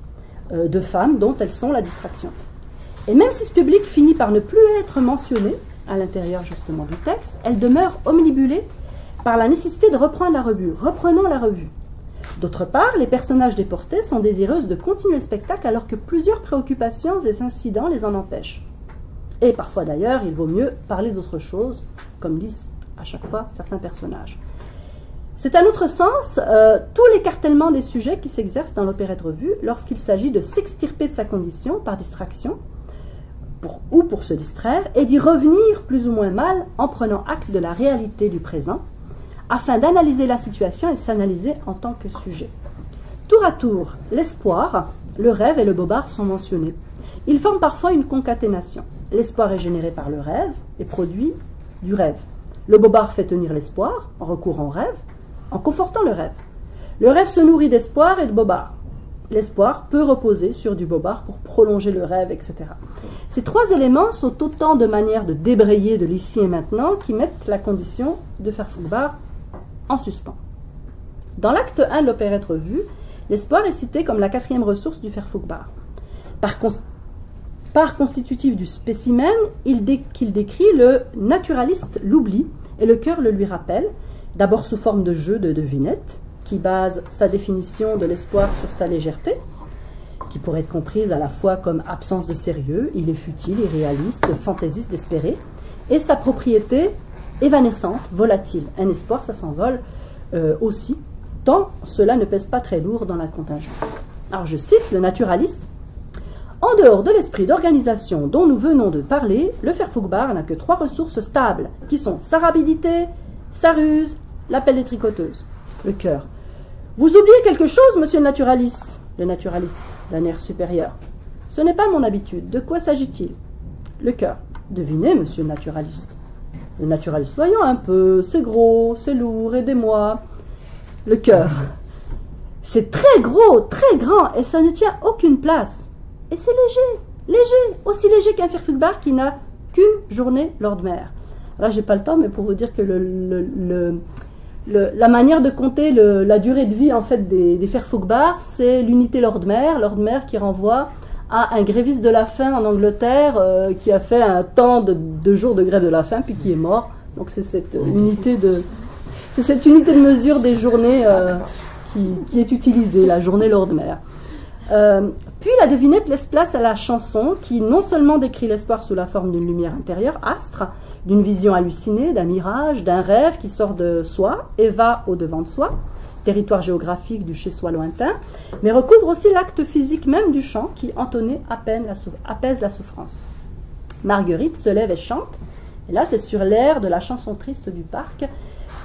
de femmes dont elles sont la distraction. Et même si ce public finit par ne plus être mentionné à l'intérieur justement du texte, elles demeurent omnibulées par la nécessité de reprendre la revue. Reprenons la revue. D'autre part, les personnages déportés sont désireuses de continuer le spectacle alors que plusieurs préoccupations et incidents les en empêchent. Et parfois d'ailleurs, il vaut mieux parler d'autre chose, comme disent à chaque fois certains personnages. C'est à notre sens tout l'écartèlement des sujets qui s'exercent dans l'opérette revue lorsqu'il s'agit de s'extirper de sa condition par distraction ou pour se distraire et d'y revenir plus ou moins mal en prenant acte de la réalité du présent afin d'analyser la situation et s'analyser en tant que sujet. Tour à tour, l'espoir, le rêve et le bobard sont mentionnés. Ils forment parfois une concaténation. L'espoir est généré par le rêve et produit du rêve. Le bobard fait tenir l'espoir en recourant au rêve, en confortant le rêve. Le rêve se nourrit d'espoir et de bobard. L'espoir peut reposer sur du bobard pour prolonger le rêve, etc. Ces trois éléments sont autant de manières de débrayer de l'ici et maintenant qui mettent la condition de Verfügbar en suspens. Dans l'acte 1 de l'opérette revue, l'espoir est cité comme la quatrième ressource du Verfügbar. Par constitutif du spécimen, qu'il décrit, le naturaliste l'oublie et le cœur le lui rappelle, d'abord sous forme de jeu de devinette, qui base sa définition de l'espoir sur sa légèreté, qui pourrait être comprise à la fois comme absence de sérieux, il est futile, irréaliste, fantaisiste d'espérer, et sa propriété évanescente, volatile. Un espoir, ça s'envole aussi, tant cela ne pèse pas très lourd dans la contingence. Alors je cite le naturaliste. En dehors de l'esprit d'organisation dont nous venons de parler, le Verfügbar n'a que trois ressources stables, qui sont sa rapidité, sa ruse, l'appel des tricoteuses. Le cœur. Vous oubliez quelque chose, monsieur le naturaliste d'un air supérieur. Ce n'est pas mon habitude. De quoi s'agit-il? Le cœur. Devinez, monsieur le naturaliste. Le naturaliste, voyons un peu, c'est gros, c'est lourd, aidez-moi. Le cœur. C'est très gros, très grand, et ça ne tient aucune place. Et c'est léger, aussi léger qu'un Verfügbar qui n'a qu'une journée lors de mer. Là, j'ai pas le temps, mais pour vous dire que la manière de compter la durée de vie en fait des Verfügbar, c'est l'unité lord mer qui renvoie à un gréviste de la faim en Angleterre qui a fait un temps de jours de grève de la faim puis qui est mort. Donc c'est cette unité de mesure des journées qui est utilisée, la journée lord mer. Puis la devinette laisse place à la chanson qui non seulement décrit l'espoir sous la forme d'une lumière intérieure, astre, d'une vision hallucinée, d'un mirage, d'un rêve qui sort de soi et va au-devant de soi, territoire géographique du chez-soi lointain, mais recouvre aussi l'acte physique même du chant qui, entonné, apaise la souffrance. Marguerite se lève et chante, et là c'est sur l'air de la chanson triste du parc,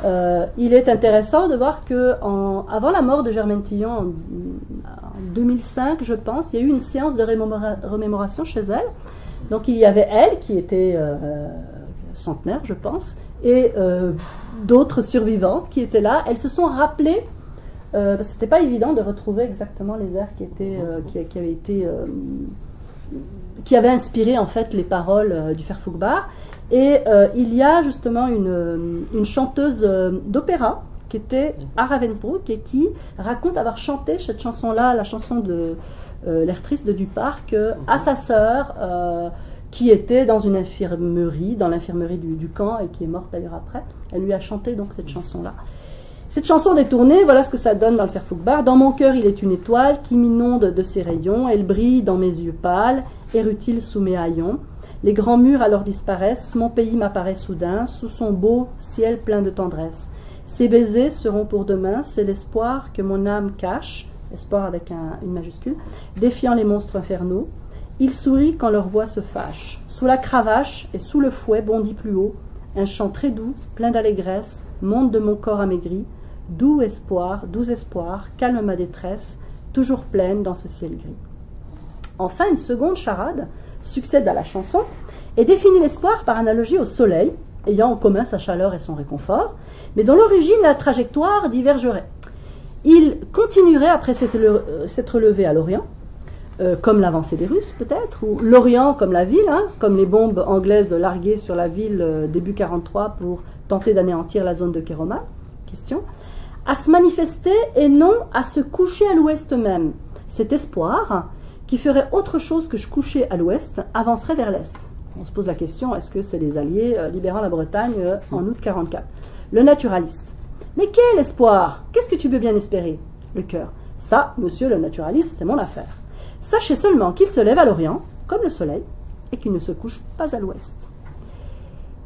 il est intéressant de voir que avant la mort de Germaine Tillon, en 2005, je pense, il y a eu une séance de remémoration chez elle. Donc il y avait elle, qui était centenaire, je pense, et d'autres survivantes qui étaient là. Elles se sont rappelées, parce que c'était pas évident de retrouver exactement les airs qui avaient inspiré en fait les paroles du Verfügbar. Et il y a justement une chanteuse d'opéra qui était à Ravensbrück et qui raconte avoir chanté cette chanson-là, la chanson de L'air triste de Duparc, à sa sœur, qui était dans une infirmerie, dans l'infirmerie du camp, et qui est morte d'ailleurs après. Elle lui a chanté donc cette chanson-là. Cette chanson détournée, voilà ce que ça donne dans le Verfügbar. Dans mon cœur, il est une étoile qui m'inonde de ses rayons. Elle brille dans mes yeux pâles, érutile sous mes haillons. Les grands murs alors disparaissent, mon pays m'apparaît soudain, sous son beau ciel plein de tendresse. Ces baisers seront pour demain, c'est l'espoir que mon âme cache, espoir avec une majuscule, défiant les monstres infernaux. Ils sourient quand leur voix se fâche. Sous la cravache et sous le fouet bondit plus haut, un chant très doux, plein d'allégresse, monte de mon corps amaigri. Doux espoir, calme ma détresse, toujours pleine dans ce ciel gris. Enfin, une seconde charade succède à la chanson et définit l'espoir par analogie au soleil, ayant en commun sa chaleur et son réconfort, mais dont l'origine et la trajectoire divergeraient. Il continuerait après s'être levé à l'Orient, comme l'avancée des Russes peut-être, ou l'Orient comme la ville, comme les bombes anglaises larguées sur la ville début 1943 pour tenter d'anéantir la zone de Kéroma, question, à se manifester et non à se coucher à l'ouest même. Cet espoir, qui ferait autre chose que se coucher à l'ouest, avancerait vers l'est. On se pose la question, est-ce que c'est les Alliés libérant la Bretagne en août 1944? Le naturaliste. Mais quel espoir? Qu'est-ce que tu peux bien espérer? Le cœur. Ça, monsieur le naturaliste, c'est mon affaire. Sachez seulement qu'il se lève à l'Orient, comme le soleil, et qu'il ne se couche pas à l'ouest.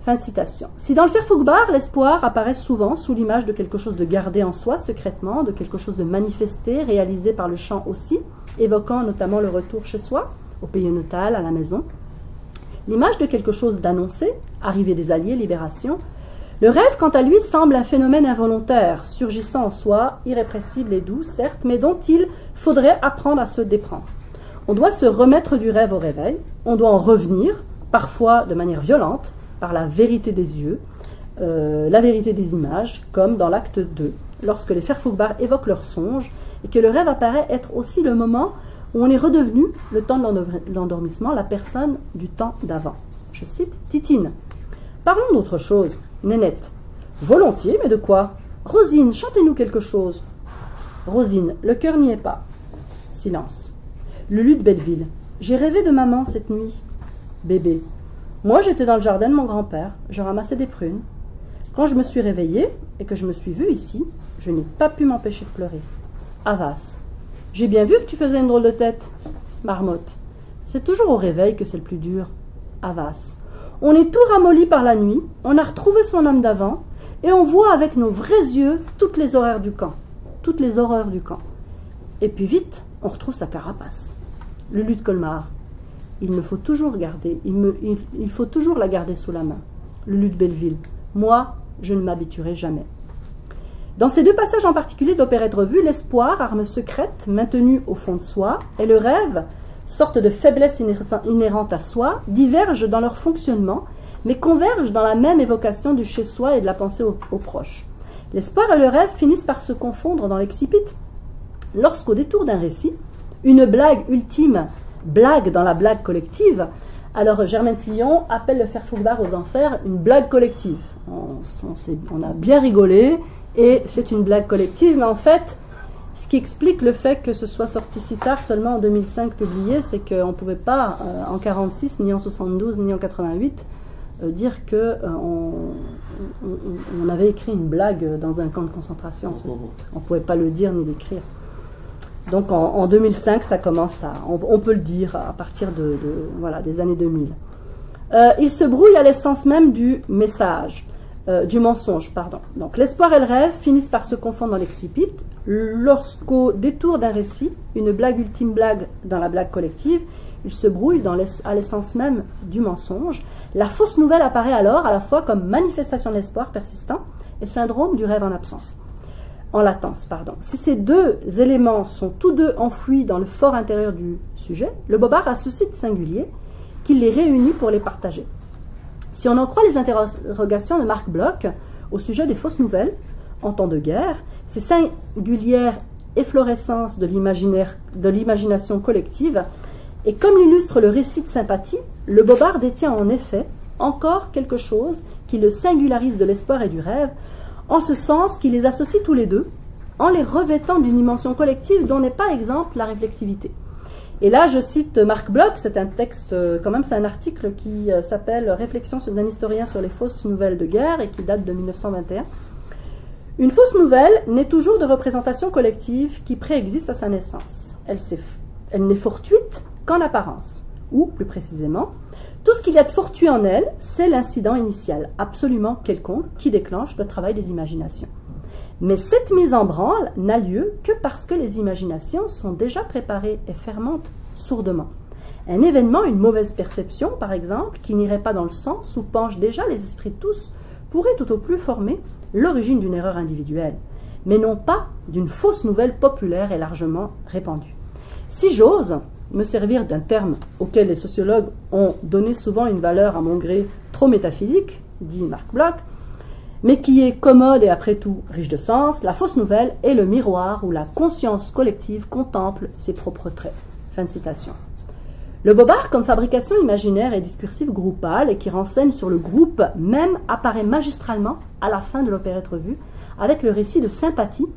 Fin de citation. Si dans le Verfügbar, l'espoir apparaît souvent sous l'image de quelque chose de gardé en soi secrètement, de quelque chose de manifesté, réalisé par le chant aussi, évoquant notamment le retour chez soi, au pays natal, à la maison, l'image de quelque chose d'annoncé, arrivée des Alliés, libération. Le rêve, quant à lui, semble un phénomène involontaire, surgissant en soi, irrépressible et doux, certes, mais dont il faudrait apprendre à se déprendre. On doit se remettre du rêve au réveil, on doit en revenir, parfois de manière violente, par la vérité des yeux, la vérité des images, comme dans l'acte 2, lorsque les Verfügbar évoquent leurs songes, et que le rêve apparaît être aussi le moment où on est redevenu, le temps de l'endormissement, la personne du temps d'avant. Je cite Titine. Parlons d'autre chose. Nénette. Volontiers, mais de quoi? Rosine, chantez-nous quelque chose. Rosine, le cœur n'y est pas. Silence. Lulu de Belleville. J'ai rêvé de maman cette nuit. Bébé. Moi, j'étais dans le jardin de mon grand-père. Je ramassais des prunes. Quand je me suis réveillée et que je me suis vue ici, je n'ai pas pu m'empêcher de pleurer. Avas. J'ai bien vu que tu faisais une drôle de tête. Marmotte. C'est toujours au réveil que c'est le plus dur. Avas. On est tout ramolli par la nuit, on a retrouvé son âme d'avant, et on voit avec nos vrais yeux toutes les horreurs du camp. Toutes les horreurs du camp. Et puis vite, on retrouve sa carapace. Lulu de Colmar. Il me faut toujours garder, il faut toujours la garder sous la main. Lulu de Belleville. Moi, je ne m'habituerai jamais. Dans ces deux passages en particulier de l'opérette revue, l'espoir, arme secrète, maintenue au fond de soi, et le rêve, sorte de faiblesse inhérente à soi, divergent dans leur fonctionnement, mais convergent dans la même évocation du chez-soi et de la pensée aux proches. L'espoir et le rêve finissent par se confondre dans l'excipit, lorsqu'au détour d'un récit, une blague ultime, blague dans la blague collective, alors Germaine Tillon appelle le Verfügbar aux enfers une blague collective. On a bien rigolé, et c'est une blague collective, mais en fait, ce qui explique le fait que ce soit sorti si tard, seulement en 2005 publié, c'est qu'on ne pouvait pas, en 1946, ni en 1972, ni en 1988, dire qu'on avait écrit une blague dans un camp de concentration. On ne pouvait pas le dire ni l'écrire. Donc en 2005, ça commence à... On peut le dire à partir voilà, des années 2000. Il se brouille à l'essence même du message. Du mensonge, pardon. Donc l'espoir et le rêve finissent par se confondre dans l'excipit lorsqu'au détour d'un récit, une blague ultime blague dans la blague collective, il se brouille à l'essence même du mensonge. La fausse nouvelle apparaît alors à la fois comme manifestation de l'espoir persistant et syndrome du rêve en absence. En latence, pardon. Si ces deux éléments sont tous deux enfouis dans le fort intérieur du sujet, le bobard a ce site singulier qui les réunit pour les partager. Si on en croit les interrogations de Marc Bloch au sujet des fausses nouvelles en temps de guerre, ces singulières efflorescences de l'imagination collective, et comme l'illustre le récit de sympathie, le bobard détient en effet encore quelque chose qui le singularise de l'espoir et du rêve, en ce sens qu'il les associe tous les deux, en les revêtant d'une dimension collective dont n'est pas exempte la réflexivité. Et là, je cite Marc Bloch, c'est un texte, quand même, c'est un article qui s'appelle « Réflexions d'un historien sur les fausses nouvelles de guerre » et qui date de 1921. Une fausse nouvelle naît toujours de représentations collectives qui préexistent à sa naissance. Elle n'est fortuite qu'en apparence, ou, plus précisément, tout ce qu'il y a de fortuit en elle, c'est l'incident initial, absolument quelconque, qui déclenche le travail des imaginations. Mais cette mise en branle n'a lieu que parce que les imaginations sont déjà préparées et fermentent sourdement. Un événement, une mauvaise perception, par exemple, qui n'irait pas dans le sens où penchent déjà les esprits de tous, pourrait tout au plus former l'origine d'une erreur individuelle, mais non pas d'une fausse nouvelle populaire et largement répandue. Si j'ose me servir d'un terme auquel les sociologues ont donné souvent une valeur à mon gré trop métaphysique, dit Marc Bloch, mais qui est commode et après tout riche de sens, la fausse nouvelle est le miroir où la conscience collective contemple ses propres traits. Fin de citation. Le bobard, comme fabrication imaginaire et discursive groupale et qui renseigne sur le groupe même, apparaît magistralement à la fin de l'opérette revue avec le récit de Sympathie,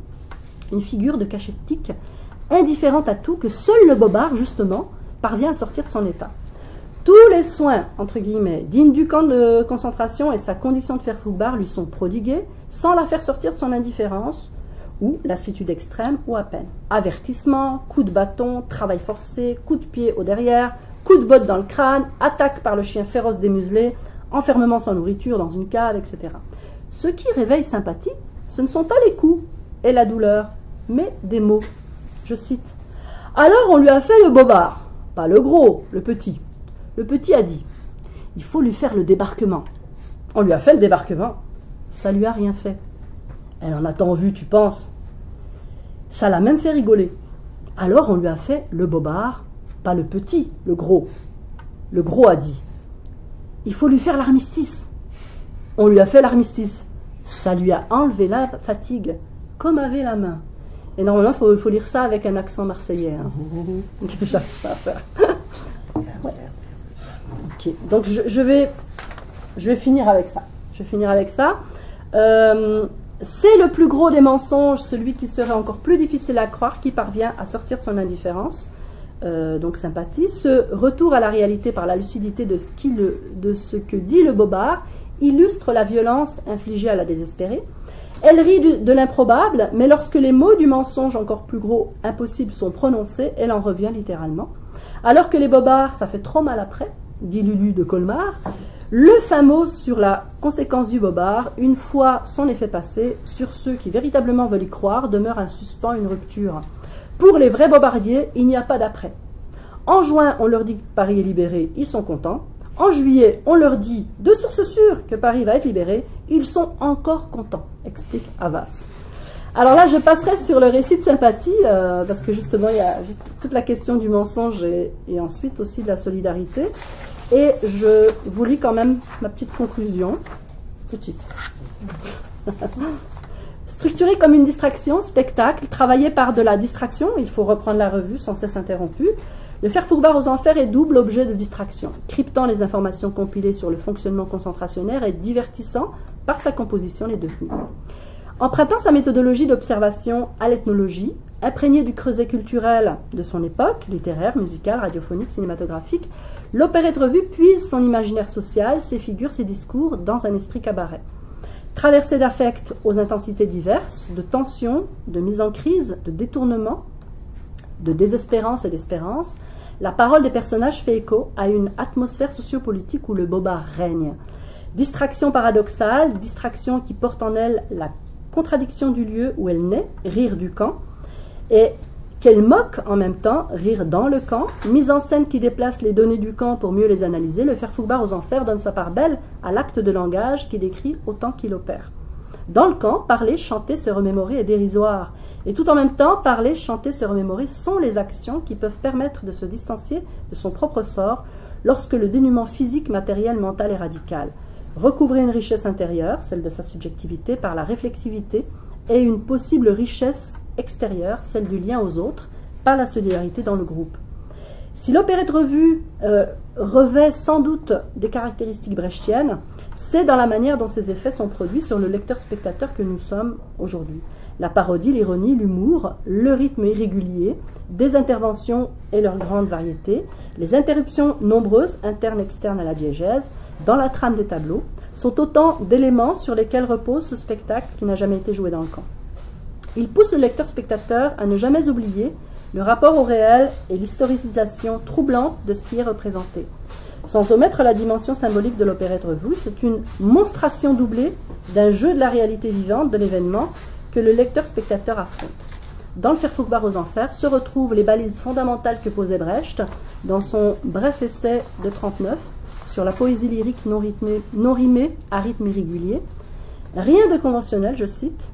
une figure de cachétique indifférente à tout que seul le bobard, justement, parvient à sortir de son état. Tous les soins, entre guillemets, dignes du camp de concentration et sa condition de faire fourbard lui sont prodigués sans la faire sortir de son indifférence ou lassitude extrême ou à peine. Avertissement, coup de bâton, travail forcé, coup de pied au derrière, coup de botte dans le crâne, attaque par le chien féroce démuselé, enfermement sans nourriture dans une cave, etc. Ce qui réveille Sympathie, ce ne sont pas les coups et la douleur, mais des mots. Je cite. « Alors on lui a fait le bobard, pas le gros, le petit. Le petit a dit, il faut lui faire le débarquement. On lui a fait le débarquement. Ça lui a rien fait. Elle en a tant vu, tu penses. Ça l'a même fait rigoler. Alors on lui a fait le bobard, pas le petit, le gros. Le gros a dit, il faut lui faire l'armistice. On lui a fait l'armistice. Ça lui a enlevé la fatigue, comme avait la main. Et normalement, il faut lire ça avec un accent marseillais. Hein. J'arrive pas à faire. Ouais. Ok, donc je vais finir avec ça. Je vais finir avec ça. C'est le plus gros des mensonges, celui qui serait encore plus difficile à croire, qui parvient à sortir de son indifférence. Donc Sympathie. Ce retour à la réalité par la lucidité de ce que dit le bobard illustre la violence infligée à la désespérée. Elle rit de l'improbable, mais lorsque les mots du mensonge encore plus gros, impossible, sont prononcés, elle en revient littéralement. Alors que les bobards, ça fait trop mal après, dit Lulu de Colmar, le fin mot sur la conséquence du bobard, une fois son effet passé, sur ceux qui véritablement veulent y croire, demeure un suspens, une rupture. Pour les vrais bobardiers, il n'y a pas d'après. En juin, on leur dit que Paris est libéré, ils sont contents. En juillet, on leur dit de source sûre que Paris va être libéré, ils sont encore contents, explique Havas. Alors là, je passerai sur le récit de Sympathie, parce que justement, il y a toute la question du mensonge et ensuite aussi de la solidarité. Et je vous lis quand même ma petite conclusion. Petite. Structuré comme une distraction, spectacle, travaillé par de la distraction, il faut reprendre la revue sans cesse interrompue. Le faire fourbard aux enfers est double objet de distraction, cryptant les informations compilées sur le fonctionnement concentrationnaire et divertissant par sa composition les deux. Empruntant sa méthodologie d'observation à l'ethnologie, imprégnée du creuset culturel de son époque, littéraire, musical, radiophonique, cinématographique, l'opérette revue puise son imaginaire social, ses figures, ses discours dans un esprit cabaret. Traversée d'affects aux intensités diverses, de tensions, de mise en crise, de détournement, de désespérance et d'espérance, la parole des personnages fait écho à une atmosphère sociopolitique où le bobard règne. Distraction paradoxale, distraction qui porte en elle la contradiction du lieu où elle naît, rire du camp, et qu'elle moque en même temps, rire dans le camp, mise en scène qui déplace les données du camp pour mieux les analyser, le faire fourbard aux enfers donne sa part belle à l'acte de langage qui décrit autant qu'il opère. Dans le camp, parler, chanter, se remémorer est dérisoire. Et tout en même temps, parler, chanter, se remémorer sont les actions qui peuvent permettre de se distancier de son propre sort lorsque le dénuement physique, matériel, mental est radical. Recouvrer une richesse intérieure, celle de sa subjectivité, par la réflexivité, et une possible richesse extérieure, celle du lien aux autres, par la solidarité dans le groupe. Si l'opérette revue revêt sans doute des caractéristiques brechtiennes, c'est dans la manière dont ses effets sont produits sur le lecteur-spectateur que nous sommes aujourd'hui. La parodie, l'ironie, l'humour, le rythme irrégulier, des interventions et leur grande variété, les interruptions nombreuses, internes et externes à la diégèse, dans la trame des tableaux, sont autant d'éléments sur lesquels repose ce spectacle qui n'a jamais été joué dans le camp. Il pousse le lecteur-spectateur à ne jamais oublier le rapport au réel et l'historicisation troublante de ce qui est représenté. Sans omettre la dimension symbolique de l'opérette revue, c'est une monstration doublée d'un jeu de la réalité vivante de l'événement que le lecteur-spectateur affronte. Dans le Verfügbar aux Enfers se retrouvent les balises fondamentales que posait Brecht dans son bref essai de 1939 sur la poésie lyrique non rimée à rythme irrégulier. Rien de conventionnel, je cite,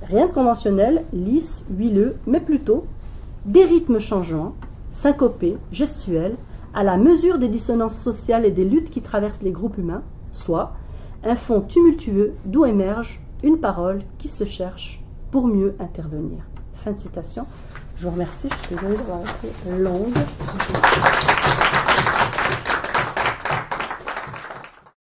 rien de conventionnel, lisse, huileux, mais plutôt des rythmes changeants, syncopés, gestuels, à la mesure des dissonances sociales et des luttes qui traversent les groupes humains, soit un fond tumultueux d'où émerge une parole qui se cherche pour mieux intervenir. Fin de citation. Je vous remercie, je suis désolée d'avoir été longue.